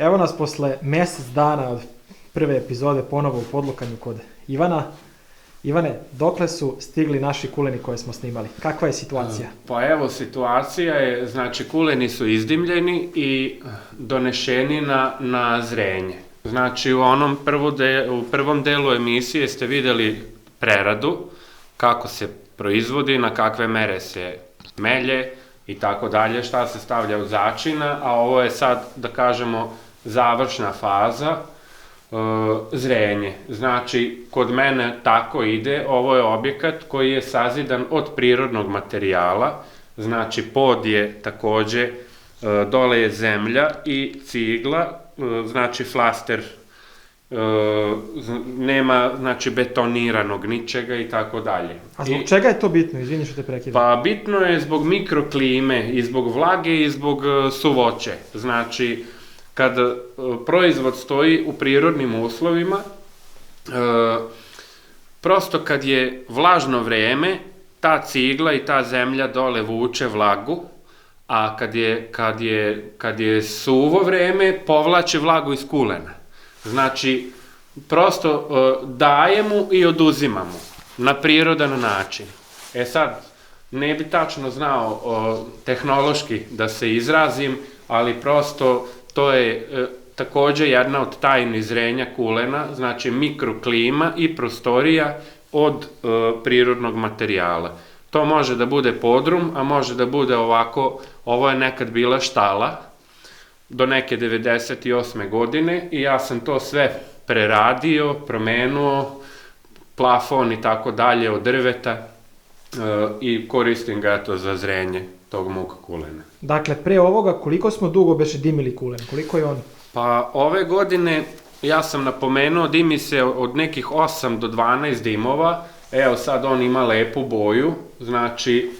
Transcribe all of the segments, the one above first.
Evo nas posle mjesec dana od prve epizode ponovo u podlukanju kod Ivana. Ivane, dokle su stigli naši kuleni koje smo snimali? Kakva je situacija? Pa evo, situacija je, znači kuleni su izdimljeni i donešeni na zrenje. Znači u prvom delu emisije ste vidjeli preradu, kako se proizvodi, na kakve mere se melje i tako dalje, šta se stavlja u začina, a ovo je sad, da kažemo, završna faza, zrenje. Znači, kod mene tako ide, ovo je objekat koji je sazidan od prirodnog materijala, znači pod je takođe, dole je zemlja i cigla, znači flaster, nema znači betoniranog ničega i tako dalje. A zbog čega je to bitno? Izvini što te prekidam. Pa bitno je zbog mikroklime i zbog vlage i zbog suvoće. Znači, kad proizvod stoji u prirodnim uslovima, prosto kad je vlažno vreme, ta cigla i ta zemlja dole vuče vlagu, a kad je suvo vreme, povlače vlagu iz kulena. Znači, prosto dajemo i oduzimamo na prirodan način. E sad, ne bi tačno znao tehnološki da se izrazim, ali prosto to je takođe jedna od tajni zrenja kulena, znači mikroklima i prostorija od prirodnog materijala. To može da bude podrum, a može da bude ovako, ovo je nekad bila štala, do neke 98. godine i ja sam to sve preradio, promenuo, plafon i tako dalje od drveta i koristim ga to za zrenje tog mog kulena. Dakle, pre ovoga koliko smo dugo beše dimili kulen? Koliko je on? Pa ove godine, ja sam napomenuo, dimi se od nekih 8 do 12 dimova, evo sad on ima lepu boju, znači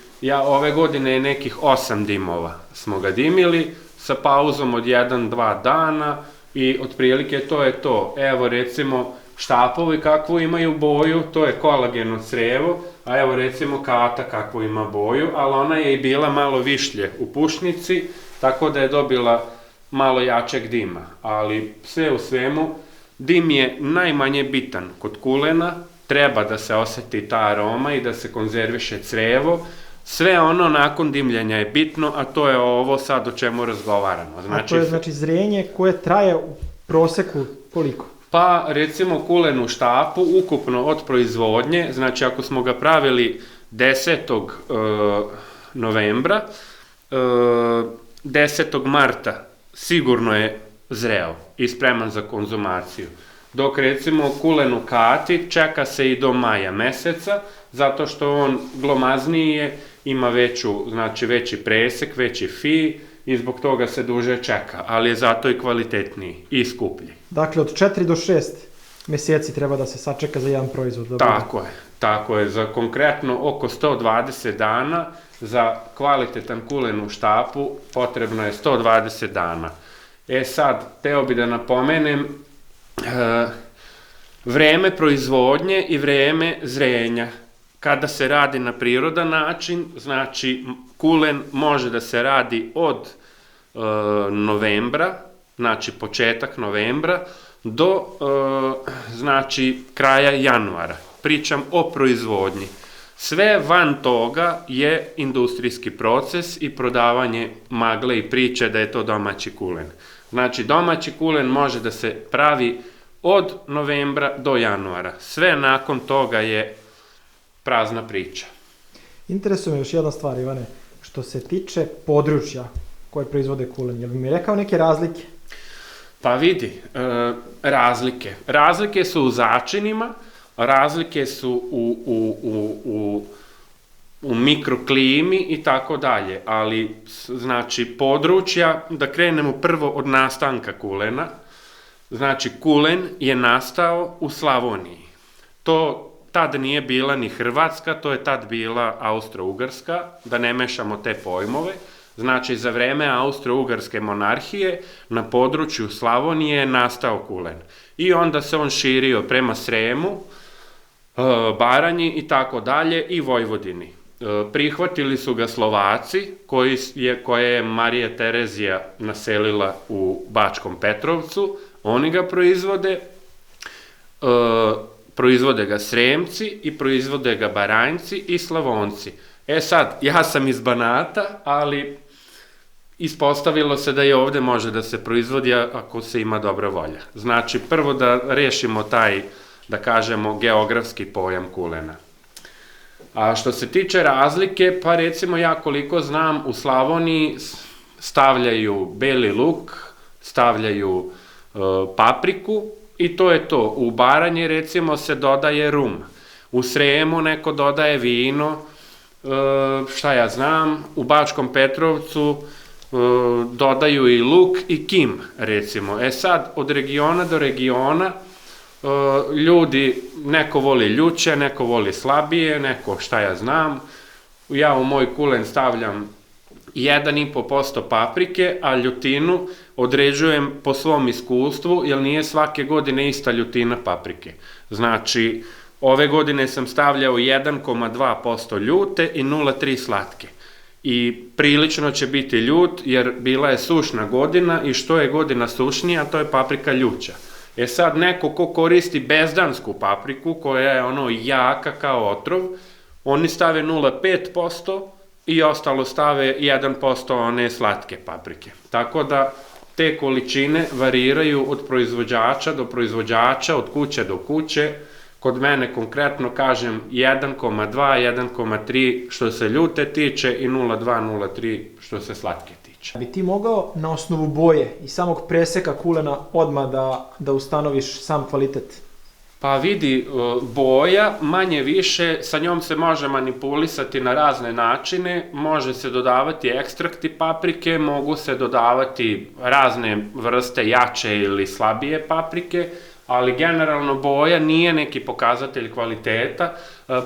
ove godine je nekih 8 dimova smo ga dimili, sa pauzom od 1-2 dana i otprilike to je to. Evo recimo štapovi kakvu imaju boju, to je kolageno crevo, a evo recimo kata kakvu ima boju, ali ona je i bila malo višlje u pušnici, tako da je dobila malo jačeg dima. Ali sve u svemu, dim je najmanje bitan kod kulena, treba da se oseti ta aroma i da se konzerviše crevo. Sve ono nakon dimljenja je bitno, a to je ovo sad o čemu razgovaramo. Znači, a to je znači zrenje koje traje u proseku koliko? Pa recimo kulen u štapu, ukupno od proizvodnje, znači ako smo ga pravili 10. novembra, 10. marta sigurno je zreo i spreman za konzumaciju. Dok recimo kulen u kati čeka se i do maja meseca, zato što on glomazniji je, ima veći presek, veći fi i zbog toga se duže čeka, ali je zato i kvalitetniji i skuplji. Dakle, od 4 do 6 meseci treba da se sačeka za jedan proizvod. Tako je, za konkretno oko 120 dana, za kvalitetan kulen u štapu potrebno je 120 dana. E sad, teo bi da napomenem, vreme proizvodnje i vreme zrenja. Kada se radi na prirodan način, znači kulen može da se radi od novembra, znači početak novembra, do znači kraja januara. Pričam o proizvodnji. Sve van toga je industrijski proces i prodavanje magle i priče da je to domaći kulen. Znači domaći kulen može da se pravi od novembra do januara. Sve nakon toga je prazna priča. Interesuje me još jedna stvar, Ivane, što se tiče područja koje proizvode kulen. Jel bi mi rekao neke razlike? Pa vidi, razlike su u začinima, razlike su u mikroklimi i tako dalje, ali znači područja, da krenemo prvo od nastanka kulena, znači kulen je nastao u Slavoniji. To tad nije bila ni Hrvatska, to je tad bila Austro-Ugarska, da ne mešamo te pojmove. Znači, za vreme Austro-Ugarske monarhije na području Slavonije je nastao kulen. I onda se on širio prema Sremu, Baranji i tako dalje i Vojvodini. prihvatili su ga Slovaci, koje je Marija Terezija naselila u Bačkom Petrovcu, oni ga proizvode ga Sremci i proizvode ga Baranjci i Slavonci. Sad, ja sam iz Banata, ali ispostavilo se da i ovde može da se proizvodi ako se ima dobra volja. Znači, prvo da rešimo taj, da kažemo, geografski pojam kulena. A što se tiče razlike, pa recimo ja koliko znam, u Slavoniji stavljaju beli luk, stavljaju papriku i to je to. U Baranji recimo se dodaje rum. U Sremu neko dodaje vino, šta ja znam, u Bačkom Petrovcu dodaju i luk i kim, recimo. Sad, od regiona do regiona, ljudi, neko voli ljuće, neko voli slabije, neko šta ja znam. Ja u moj kulen stavljam 1,5% paprike, a ljutinu određujem po svom iskustvu, jer nije svake godine ista ljutina paprike. Znači, ove godine sam stavljao 1,2% ljute i 0,3 slatke. I prilično će biti ljut, jer bila je sušna godina i što je godina sušnija, to je paprika ljuća. Sad, neko ko koristi bezdansku papriku, koja je ono jaka kao otrov, oni stave 0,5% i ostalo stave 1% one slatke paprike. Tako da te količine variraju od proizvođača do proizvođača, od kuće do kuće. Kod mene konkretno kažem 1,2, 1,3 što se ljute tiče i 0,2, 0,3 što se slatke tiče. Bi ti mogao na osnovu boje i samog preseka kulena odmah da ustanoviš sam kvalitet? Pa vidi, boja manje više, sa njom se može manipulisati na razne načine, može se dodavati ekstrakti paprike, mogu se dodavati razne vrste jače ili slabije paprike, ali generalno boja nije neki pokazatelj kvaliteta.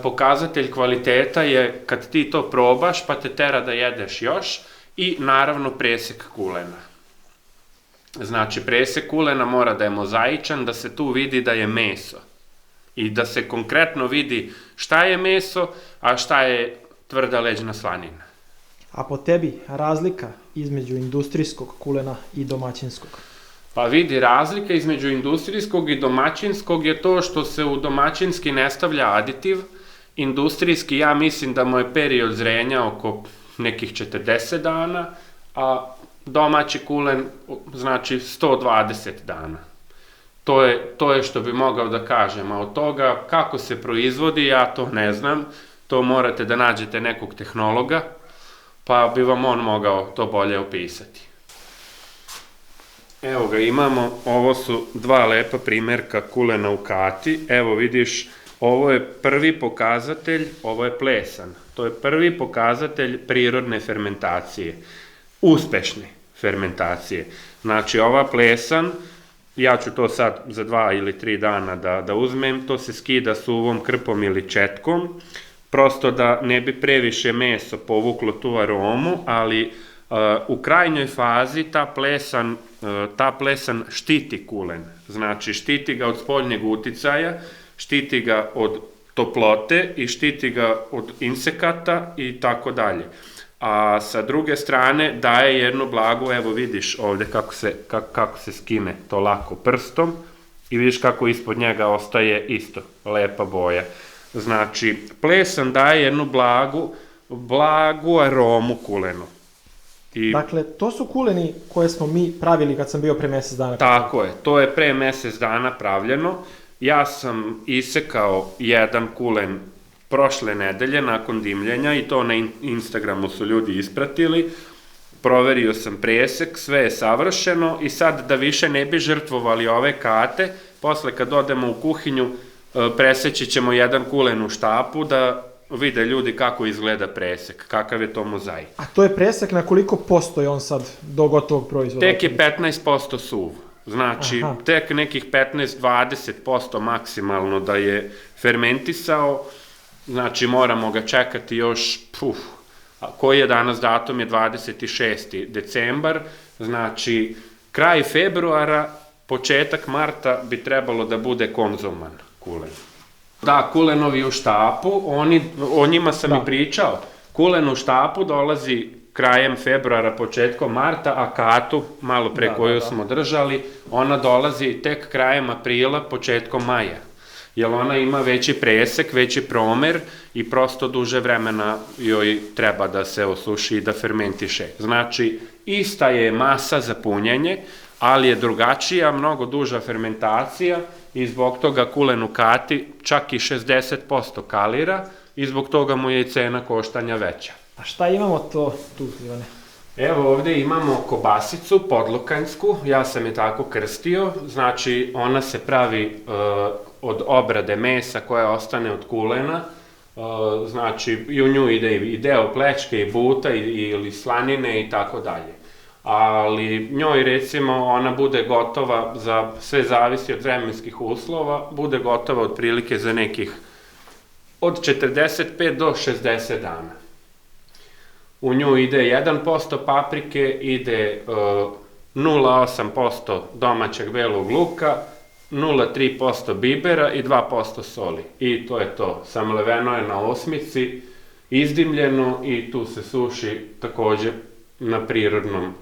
Pokazatelj kvaliteta je kad ti to probaš pa te tera da jedeš još i naravno presek kulena. Znači, presek kulena mora da je mozaičan, da se tu vidi da je meso i da se konkretno vidi šta je meso, a šta je tvrda leđna slanina. A po tebi razlika između industrijskog kulena i domaćinskog? Pa vidi, razlika između industrijskog i domaćinskog je to što se u domaćinski ne stavlja aditiv. Industrijski, ja mislim da mu je period zrenja oko nekih 40 dana, a domaći kulen znači 120 dana. To je što bi mogao da kažem, a od toga kako se proizvodi, ja to ne znam, to morate da nađete nekog tehnologa, pa bi vam on mogao to bolje opisati. Evo ga, imamo, ovo su dva lepa primerka kulena u kati, evo vidiš, ovo je prvi pokazatelj, ovo je plesan, to je prvi pokazatelj prirodne fermentacije, uspešne fermentacije. Znači, ova plesan, ja ću to sad za 2 ili 3 dana da uzmem, to se skida suvom krpom ili četkom, prosto da ne bi previše meso povuklo tu aromu, ali u krajnjoj fazi ta plesan štiti kulen, znači štiti ga od spoljnjeg uticaja, štiti ga od toplote i štiti ga od insekata i tako dalje. A sa druge strane daje jednu blagu, evo vidiš ovde kako se skine to lako prstom i vidiš kako ispod njega ostaje isto lepa boja. Znači, plesan daje jednu blagu aromu kulenu. Dakle, to su kuleni koje smo mi pravili kad sam bio pre mesec dana. Tako je, to je pre mesec dana pravljeno. Ja sam isekao jedan kulen prošle nedelje nakon dimljenja i to na Instagramu su ljudi ispratili. Proverio sam presek, sve je savršeno i sad da više ne bi žrtvovali ove kate, posle kad odemo u kuhinju preseći ćemo jedan kulen u štapu da vide ljudi kako izgleda presek, kakav je to mozaik. A to je presek na koliko posto je on sad do gotovog proizvoda? Tek je 15% suv. Znači, tek nekih 15-20% maksimalno da je fermentisao, znači moramo ga čekati još, koji je danas datum je 26. decembar, znači kraj februara, početak marta bi trebalo da bude konzuman kulen. Da, kulenovi u štapu, o njima sam i pričao. Kulen u štapu dolazi krajem februara, početkom marta, a katu, malo pre koju smo držali, ona dolazi tek krajem aprila, početkom maja. Jer ona ima veći presek, veći promer i prosto duže vremena joj treba da se osuši i da fermentiše. Znači, ista je masa za punjenje, ali je drugačija, mnogo duža fermentacija i zbog toga kulen u kati čak i 60% kalira i zbog toga mu je i cena koštanja veća. A šta imamo to tu, Ivane? Evo ovde imamo kobasicu podlukanjsku, ja sam je tako krstio, znači ona se pravi od obrade mesa koja ostane od kulena, znači i u nju ide i deo plečke i buta ili slanine i tako dalje. Ali njoj recimo ona bude gotova za, sve zavisi od vremenskih uslova, bude gotova otprilike za nekih od 45 do 60 dana. U nju ide 1% paprike, ide 0,8% domaćeg belog luka, 0,3% bibera i 2% soli. I to je to. Samleveno je na osmici, izdimljeno i tu se suši takođe na prirodnom,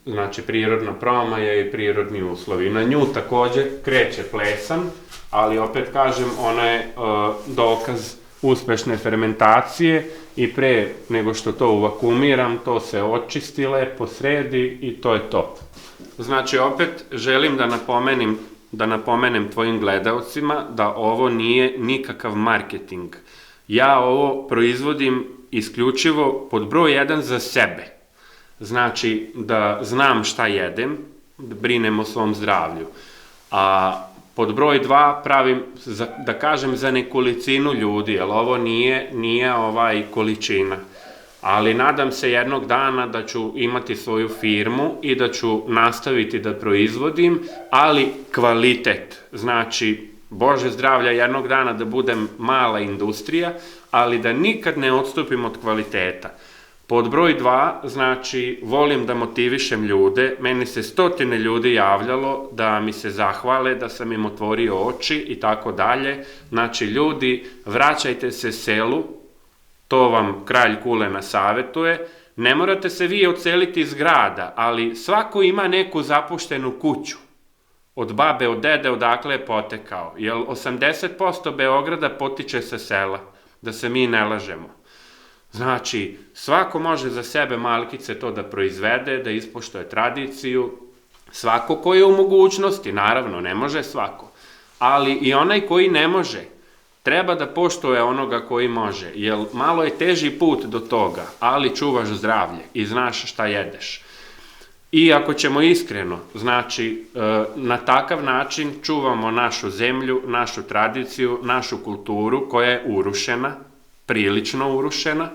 znači prirodna promaja i prirodni uslovi. Na nju takođe kreće plesan, ali opet kažem, ona je dokaz uspešne fermentacije i pre nego što to uvakumiram, to se očisti lepo, sredi i to je to. Znači, opet želim da napomenem tvojim gledaocima da ovo nije nikakav marketing. Ja ovo proizvodim isključivo pod broj 1 za sebe. Znači, da znam šta jedem, da brinem o svom zdravlju. A pod broj 2 pravim, da kažem, za nekolicinu ljudi, jer ovo nije količina. Ali nadam se jednog dana da ću imati svoju firmu i da ću nastaviti da proizvodim, ali kvalitet. Znači, Bože zdravlja, jednog dana da budem mala industrija, ali da nikad ne odstupim od kvaliteta. Pod broj 2, znači, volim da motivišem ljude, meni se stotine ljudi javljalo da mi se zahvale, da sam im otvorio oči i tako dalje. Znači, ljudi, vraćajte se selu, to vam kralj kulena savetuje, ne morate se vi odseliti iz grada, ali svako ima neku zapuštenu kuću, od babe, od dede, odakle je potekao, jer 80% Beograda potiče sa sela, da se mi ne lažemo. Znači, svako može za sebe malkice to da proizvede, da ispoštuje tradiciju, svako ko je u mogućnosti, naravno, ne može svako, ali i onaj koji ne može, treba da poštuje onoga koji može, jer malo je teži put do toga, ali čuvaš zdravlje i znaš šta jedeš. I ako ćemo iskreno, znači, na takav način čuvamo našu zemlju, našu tradiciju, našu kulturu koja je urušena, prilično urušena.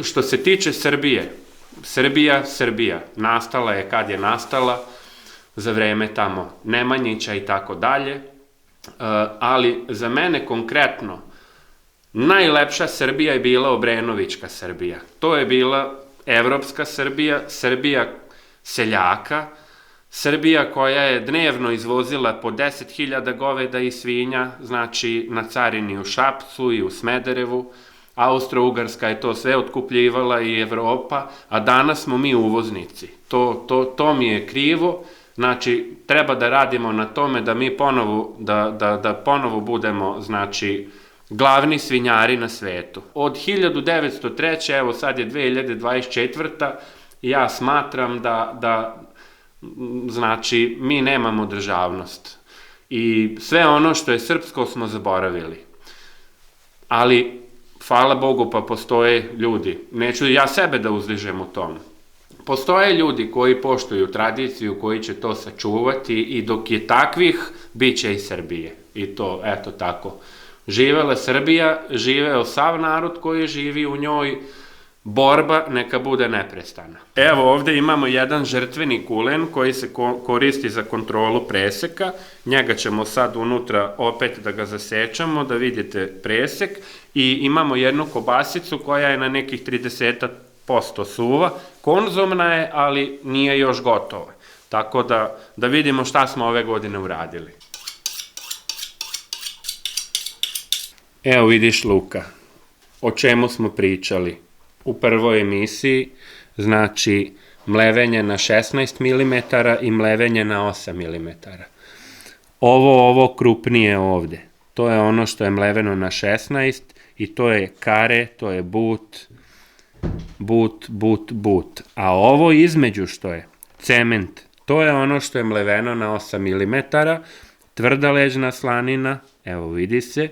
Što se tiče Srbije, Srbija, nastala je kad je nastala, za vreme tamo Nemanjića i tako dalje, ali za mene konkretno najlepša Srbija je bila Obrenovićka Srbija. To je bila evropska Srbija, Srbija seljaka, Srbija koja je dnevno izvozila po 10.000 goveda i svinja, znači na carini u Šapcu i u Smederevu. Austro-Ugarska je to sve otkupljivala i Evropa, a danas smo mi uvoznici. To mi je krivo, znači treba da radimo na tome da mi ponovo budemo, znači, glavni svinjari na svetu. Od 1903. evo sad je 2024. ja smatram da znači, mi nemamo državnost. I sve ono što je srpsko smo zaboravili. Ali, hvala Bogu, pa postoje ljudi. Neću ja sebe da uzdižem u tom. Postoje ljudi koji poštuju tradiciju, koji će to sačuvati i dok je takvih, bit će i Srbije. I to, eto tako. Živela Srbija, živeo sav narod koji živi u njoj, borba neka bude neprestana. Evo ovde imamo jedan žrtveni kulen koji se koristi za kontrolu preseka. Njega ćemo sad unutra opet da ga zasečamo, da vidite presek. I imamo jednu kobasicu koja je na nekih 30% suva. Konzumna je, ali nije još gotova. Tako da vidimo šta smo ove godine uradili. Evo vidiš, Luka, o čemu smo pričali u prvoj emisiji, znači mlevenje na 16 mm i mlevenje na 8 mm. Ovo krupnije ovde, to je ono što je mleveno na 16 i to je kare, to je but. A ovo između što je cement, to je ono što je mleveno na 8 mm, tvrda leđna slanina, evo vidi se,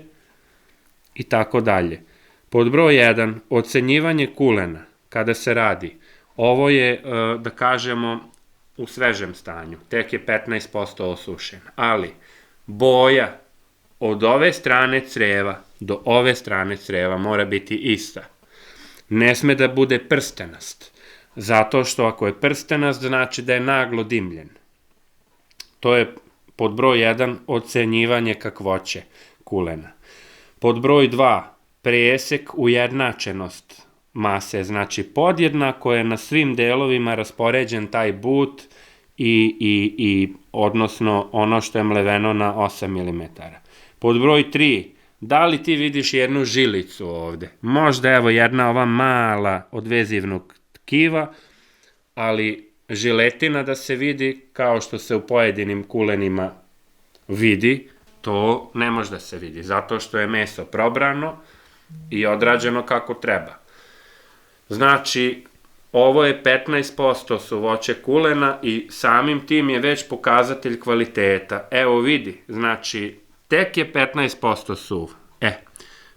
i tako dalje. Pod broj 1, ocenjivanje kulena, kada se radi, ovo je, da kažemo, u svežem stanju, tek je 15% osušen, ali boja od ove strane creva do ove strane creva mora biti ista. Ne sme da bude prstenast, zato što ako je prstenast, znači da je naglo dimljen. To je pod broj 1, ocenjivanje kakvoće kulena. Pod broj 2, presek, ujednačenost mase, znači podjednako je na svim delovima raspoređen taj but i odnosno ono što je mleveno na 8 mm. Pod broj 3, da li ti vidiš jednu žilicu ovde? Možda evo jedna ova mala od vezivnog tkiva, ali žiletina da se vidi kao što se u pojedinim kulenima vidi, to ne može da se vidi, zato što je meso probrano i odrađeno kako treba. Znači, ovo je 15% suvoće kulena i samim tim je već pokazatelj kvaliteta. Evo vidi, znači, tek je 15% suv.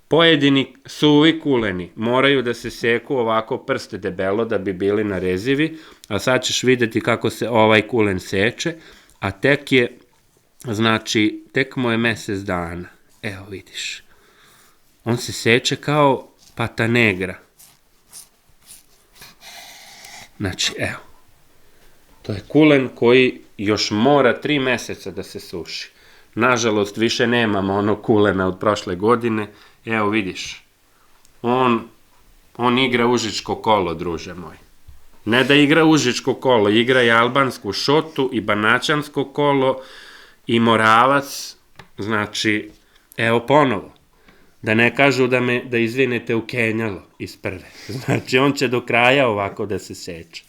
Pojedini suvi kuleni moraju da se seku ovako prste debelo da bi bili narezivi, a sad ćeš videti kako se ovaj kulen seče, a tek je, znači, tek mu je mesec dana. Evo vidiš. On se seče kao pata negra. Znači, evo. To je kulen koji još mora 3 meseca da se suši. Nažalost, više nemamo onog kulena od prošle godine. Evo vidiš. On igra užičko kolo, druže moj. Ne da igra užičko kolo, igra i albansku šotu i banaćansko kolo i moravac. Znači, evo ponovo. Da ne kažu da izvinete u kenjalo iz prve. Znači, on će do kraja ovako da se seče.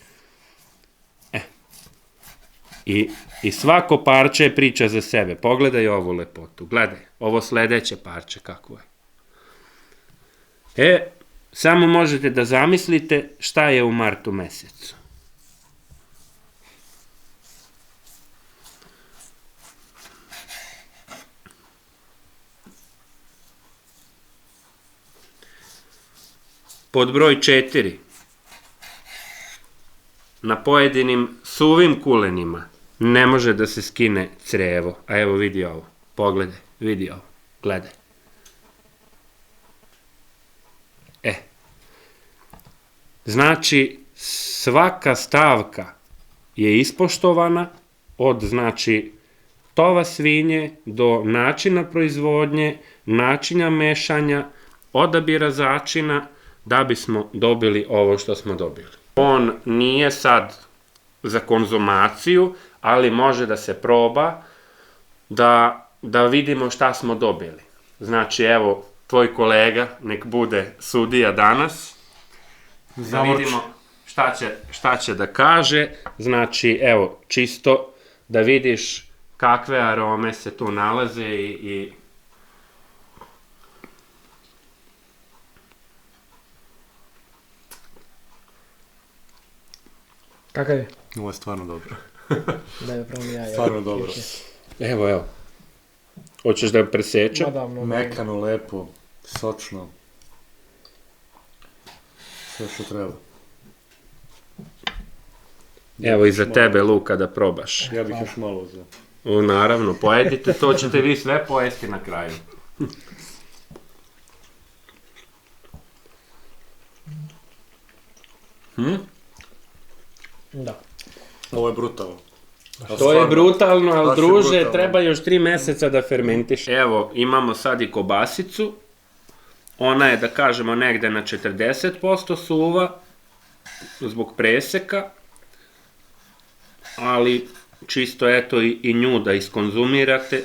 I svako parče je priča za sebe. Pogledaj ovu lepotu. Gledaj, ovo sledeće parče kako je. Samo možete da zamislite šta je u martu mesecu. Pod broj 4. Na pojedinim suvim kulenima ne može da se skine crevo. A evo vidi ovo. Pogledaj, vidi ovo. Gledaj. Znači, svaka stavka je ispoštovana od, znači, tova svinje do načina proizvodnje, načina mešanja, odabira začina, da bismo dobili ovo što smo dobili. On nije sad za konzumaciju, ali može da se proba da vidimo šta smo dobili. Znači, evo, tvoj kolega nek bude sudija danas, da vidimo šta će da kaže. Znači, evo, čisto da vidiš kakve arome se tu nalaze i... Kakav je? Ovo je stvarno dobro. Da je pravo ja. Stvarno dobro. Evo. Hoćeš da presečem? Mekano, lepo, sočno. Sve što treba. Evo i za tebe, Luka, da probaš. Ja bih još malo za... Naravno, pojedite, to ćete vi sve pojesti na kraju. Da. Ovo je brutalno. To je brutalno, ali druže, treba još 3 meseca da fermentiš. Evo, imamo sad i kobasicu. Ona je, da kažemo, negde na 40% suva, zbog preseka. Ali, čisto eto i nju da iskonzumirate.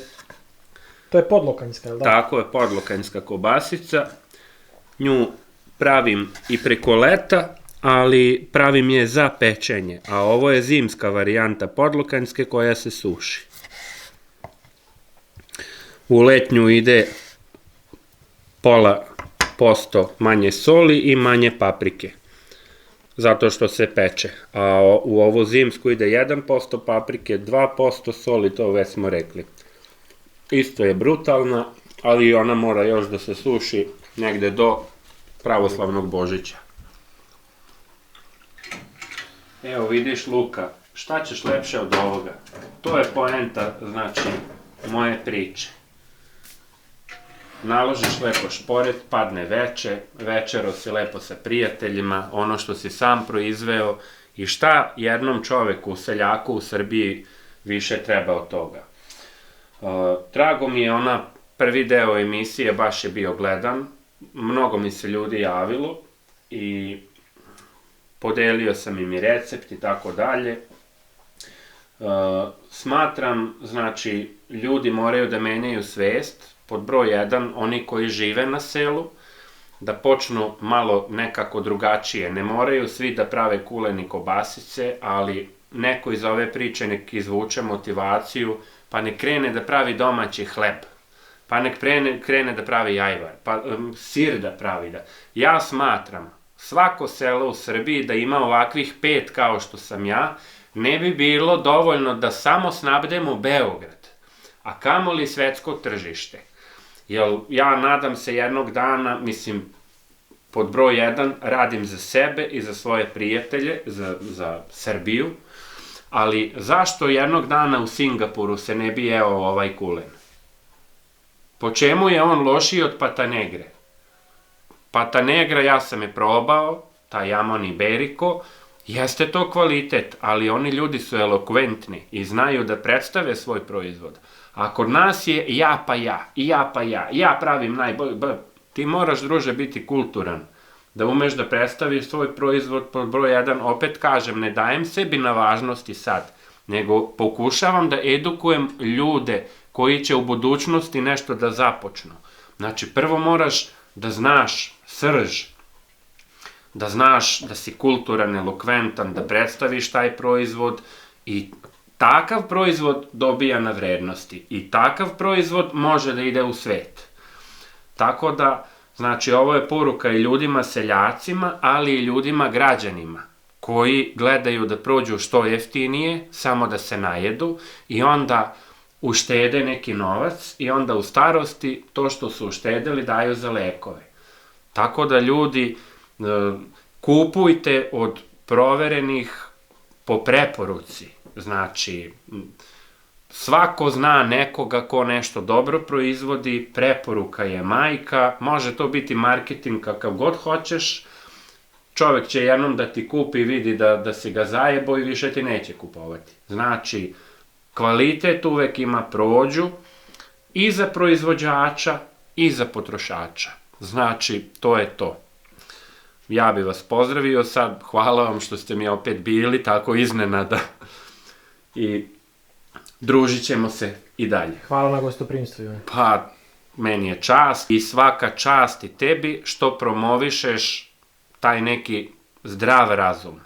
To je podlokanjska, jel da? Tako je, podlokanjska kobasica. Nju pravim i preko leta, ali pravim je za pečenje. A ovo je zimska varijanta podlokanjske koja se suši. U letnju ide 0,5% manje soli i manje paprike, zato što se peče. A u ovu zimsku ide 1% paprike, 2% soli, to već smo rekli. Isto je brutalna, ali ona mora još da se suši negde do pravoslavnog Božića. Evo vidiš, Luka, šta ćeš lepše od ovoga? To je poenta, znači, moje priče. Naložiš lepo šporet, padne veče, večero si lepo sa prijateljima, ono što si sam proizveo i šta jednom čoveku, seljaku u Srbiji više treba od toga. Drago mi je ona prvi deo emisije, baš je bio gledan, mnogo mi se ljudi javilo i podelio sam im i recept i tako dalje. Smatram, znači, ljudi moraju da menjaju svest, pod broj 1, oni koji žive na selu, da počnu malo nekako drugačije. Ne moraju svi da prave kuleni kobasice, ali neko iz ove priče nek izvuče motivaciju, pa nek krene da pravi domaći hleb, pa nek krene da pravi jajvar, pa sir da pravi. Ja smatram, svako selo u Srbiji da ima ovakvih 5 kao što sam ja, ne bi bilo dovoljno da samo snabdemo Beograd, a kamoli svetsko tržište. Jer ja nadam se jednog dana, mislim, pod broj 1, radim za sebe i za svoje prijatelje, za Srbiju, ali zašto jednog dana u Singapuru se ne bi jeo ovaj kulen? Po čemu je on lošiji od pata negre? Pata negra, ja sam je probao, taj Jamon Iberico, jeste to kvalitet, ali oni ljudi su elokventni i znaju da predstave svoj proizvod. A kod nas je ja pa ja, i ja pa ja, ja pravim najbolje. Ti moraš, druže, biti kulturan, da umeš da predstaviš svoj proizvod pod broj 1. Opet kažem, ne dajem sebi na važnosti sad, nego pokušavam da edukujem ljude koji će u budućnosti nešto da započnu. Znači, prvo moraš da znaš srž, da znaš da si kulturan, elokventan, da predstaviš taj proizvod i takav proizvod dobija na vrednosti i takav proizvod može da ide u svet. Tako da, znači, ovo je poruka i ljudima seljacima, ali i ljudima građanima koji gledaju da prođu što jeftinije, samo da se najedu i onda uštede neki novac i onda u starosti to što su uštedeli daju za lekove. Tako da, ljudi, kupujte od proverenih po preporuci. Znači, svako zna nekoga ko nešto dobro proizvodi, preporuka je majka, može to biti marketing kakav god hoćeš, čovek će jednom da ti kupi i vidi da si ga zajebo i više ti neće kupovati. Znači, kvalitet uvek ima prođu i za proizvođača i za potrošača. Znači, to je to. Ja bih vas pozdravio sad, hvala vam što ste mi opet bili tako iznenada i družit ćemo se i dalje. Hvala na gostoprimstvu, Ivane. Pa, meni je čast i svaka čast i tebi što promovišeš taj neki zdrav razum.